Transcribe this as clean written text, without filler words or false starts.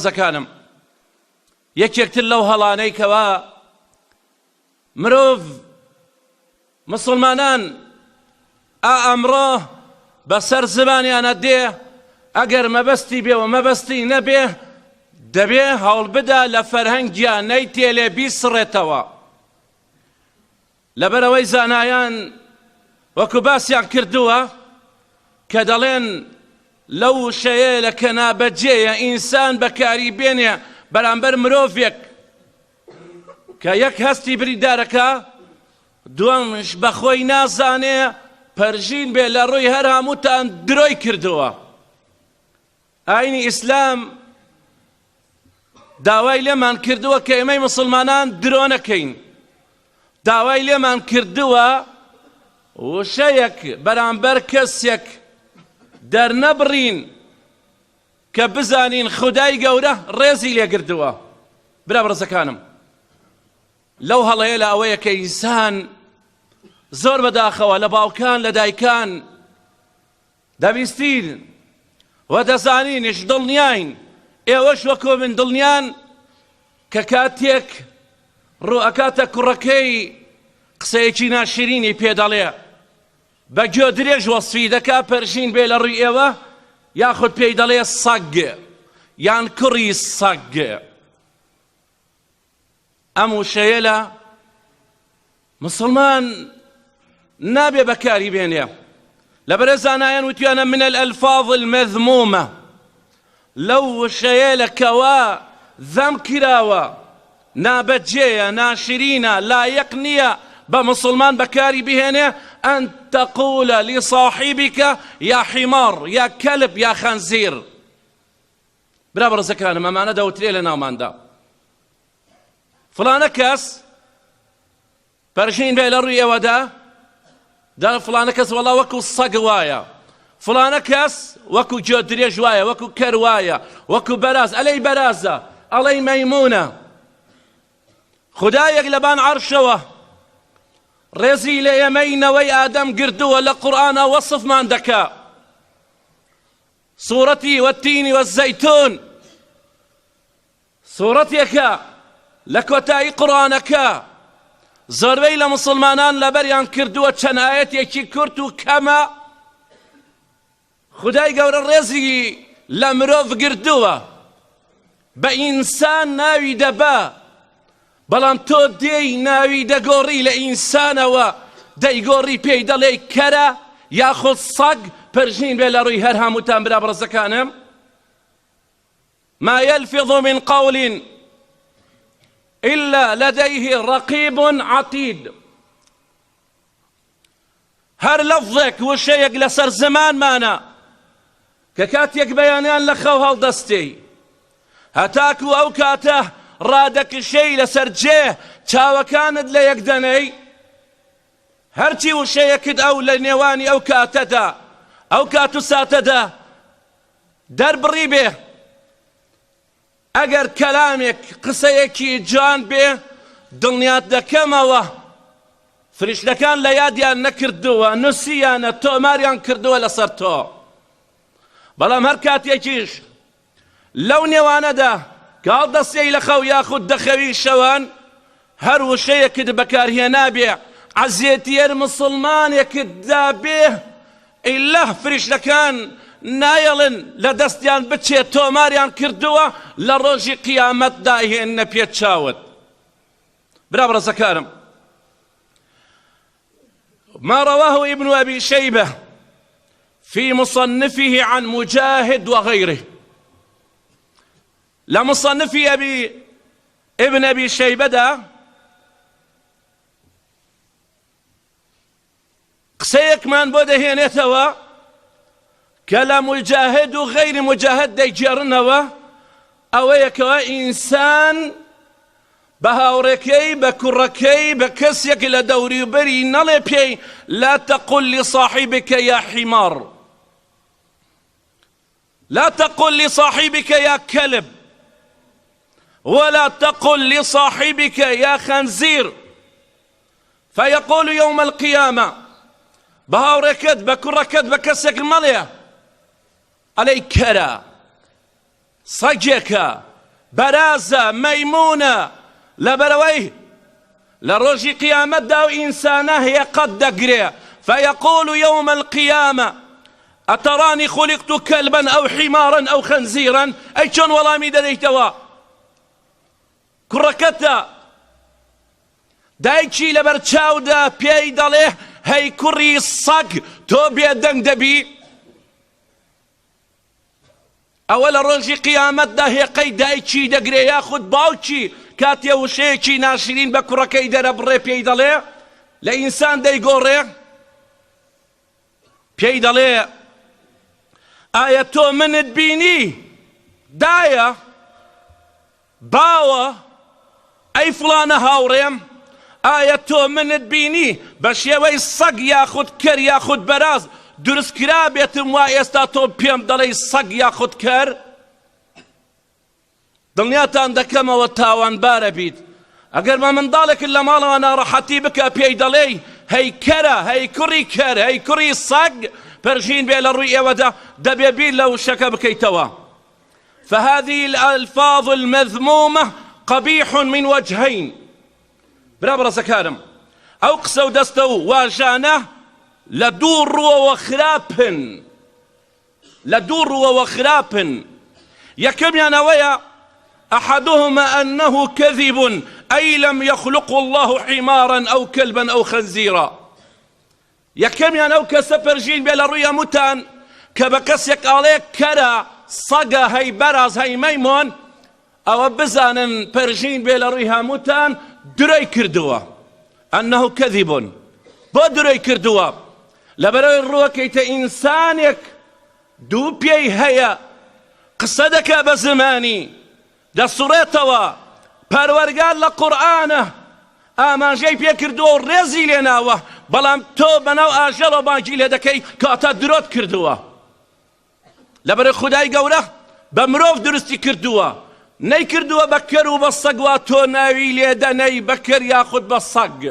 بەڕێزەکانم یەکێکتر لەو هەڵانەی کەوا مرۆڤ مسلمانان ئەمڕۆ بەسەر زمانیانە دێ ئەگەر مەبەستی بێ و مەبەستی نەبێ دەبێ هەوڵ بدا لە فەرهەنگیان نەی تێلێ بیسڕێتەوە لەبەرەوەی زانایان وەکو باسییان کردووە کە دەڵێن لەو شەیە لە کە نابەجێیە ئینسان بەکاری بێنێ بەرامبەر مرۆڤێک کە یەک هەستی بریندارەکە دووەمش بەخۆی نازانێ پەرژین بێ لە ڕووی هەر هەمووتان درۆی کردووە ئاینی ئیسلام داوای لێمان کردووە کە ئێمەی مسلمانان درۆ نەکەین داوای لێمان کردووە وشەیەک بەرامبەر کەسێک دەرنەبڕین کە بزانین خودای گەورە ڕێزی لێگردووە برا بەڕێزەکانم لەو هەڵەیە لە ئەوەیە کە ئینسان زۆر بەداخەوە لە باوکان لە دایکان دەبیستین و دەزانینیش دڵنیاین ئێوەش وەکو من دڵنیان کە کاتێک ڕوئەکاتە کوڕەکەی قسەیەکی ناشرینی پێدەڵێ بە گوێ درێژ وەسفی دەکا پەرژین بێ لە ڕووی ئێوە یاخود پێی دەڵێ سەگ یان کوڕی سەگ ئەم وشەیە لە مسلمان نابێ بەکاری بێنێ لەبەرە زانایان وتیانە من الألفاظ المذمومة لەو وشەیە لە کەوا ذەم کراوە نابەجێیە ناشرینە لایەق نییە بە مسلمان بەکاری بهێنێ ئەن تەقولە لصاحبیکە یا حیمار یا کەلب یا خەنزیر برا بەڕێزەکانم ئەمانە دەوترێ لە ناوماندا فلانە کەس پەرژین بێ لە ڕووی ئێوەدا دا فلانە کەس وەڵا وەکو سەگ وایە فلانە کەس وەکو گوێ درێژ وایە وەکو کەر وایە وەکو بەراز ئەلەی بەرازە ئەڵەی مەیمونە خودایەک لەبان عەرشەوە ڕێزی لە ئێمەینەوەی ئادەم گردووە لە قورئانە وەسفمان دەکا سوورەتی وەتینی وەزەیتون سوورەتێکە لە کۆتایی قورئانەکە زۆربەی لە مسلمانان لەبەریان کردووە چەند ئاەتێکی کورت و کەمە خودای گەورە ڕێزی لە مرۆڤ گردووە بە ئینسان ناوی دەبا بەڵام تۆ دێی ناوی دەگۆڕی لە ئینسانەوە دەیگۆڕی پێی دەڵێ کەرە یاخود سەگ پەرژین بێ لە ڕووی هەر هەمووتان برا بەڕێزەکانم ما يلفظ من قول إلا لديه رقيب عتيد هەر لەفظێک وشەیەک لەسەر زمانمانە کە کاتێک بەیانیان لە خەو هەڵدەستێ هەتاکو ئەو کاتە ڕادەکشەی لەسەر جێ چاوەکانت لە یەک دەنەی هەرچی وشەیەکت ئەو لە نێوانی ئەو کاتەدا ئەو کات و ساتەدا دەربڕی بێ ئەگەر کەلامێک قسەیەکی جوان بێ دڵنیات دەکەمەوە فریشتەکان لە یادیان نەکردووە نووسیانە تۆماریان کردووە لەسەر تۆ بەڵام هەر کاتێکیش لەو نێوانەدا کە هەڵدەستێی لە خەو یاخود دەخەوی شەوان هەر وشەیەکت بەکارهێنا بێ عەزیەتیەر مسلمانێکت دابێ ئیلا فریشتەکان نایەڵن لە دەستیان بچێت تۆماریان کردووە لە ڕۆژی قیامەتدا هێننە پێت چاوت برا بەڕێزەکانم ما رواه ابن أبي شيبة في مصنفه عن مجاهد وغيره لمصنف ابن أبي شيبة دا قسيك من بوده هينيتوا كلام مجاهد وغير مجاهد دي جرنوا أو يكوا إنسان بهاوركي بكركي بكسيك لدوري بري نلي بي لا تقل لصاحبك يا حمار لا تقل لصاحبك يا كلب ولا تقل لصاحبك يا خنزير فيقول يوم القيامة بهاوركت بكركت بكسيك المليا علي كرا صجك بەرازە مەیمونە لەبەرەوەی لە ڕۆژی قیامەتدا و ئینسانە هەیە قەت دەگرێ فيقول يوم القيامة أتراني خلقت كلبا أو حمارا أو خنزيرا أي چۆن وەڵامی دەدەیتەوە کوڕەکەتە دایکی لەبەر چاودا پێی دەڵێ هەی کوڕی سەگ تۆ بێدەنگ دەبی ئەوە لە ڕۆژی قیامەتدا هێقەی دایکی دەگرێ یاخود باوکی کاتێ وشەیەکی ناشرین بە کوڕەکەی دەرەبڕێ پێی دەڵێ لە ئینسان دەیگۆڕێ پێی دەڵێ ئایا تۆ منت بینی دایە باوە ئەی فڵانە هاوڕێم ئایا تۆ منت بینی بە شێوەی سەگ یاخود کەر یاخود بەراز دروستکرا بێتم وا ئێستا تۆ پێم دەڵێی سەگ یاخود کەر دڵنیاتان دەکەمەوە تاوانبارە بیت ئەگەر مە منداڵێکت لە ماڵەوە ناڕەحەتی بکە پێی دەڵێی هەی کەرە هەی کوڕی کەر هەی کوڕی سەگ پەرژین بێ لە ڕووی ئێوەدا دەبێ بیر لە وشەکە بکەیتەوە فهذه الألفاظ المذمومة قبيح من وجهين برا بەڕێزەکانم ئەو قسە و دەستە و واژانە لە دوو ڕووەوە خراپن یەکەمیان ئەوەیە أحدهما أنه كذب أي لم يخلق الله حمارا أو كلبا أو خنزيرا یەکەمیان ئەو کەسە پەرژین بێ لە ڕووی هەمووتان کە بە کەسێک ئاڵێ کەرە سەگە هەی بەراز هەی مەیمۆن ئەوە بزانن پەرژین بێ لە ڕووی هەمووتان درۆی کردووە ئەنەه کەذیبون بۆ درۆی کردووە لەبەرەوەی ڕووەکەیتە ئینسانێک دوو پێی هەیە قسە دەکا بە زمانی دەسوڕێتەوە پەروەرگار لە قورئانە ئاماژەی پێ کردووە و ڕێزی لێناوە بەڵام تۆ بەناو ئاژەڵە بانگی لێ دەکەی کاتە درۆت کردووە لەبەرەوەی خودای گەورە بە مرۆڤ دروستی کردووە نەیکردووە بە کەر و بە سەگ وا تۆ ناوی لێ دەنەی بە کەر یاخود بە سەگ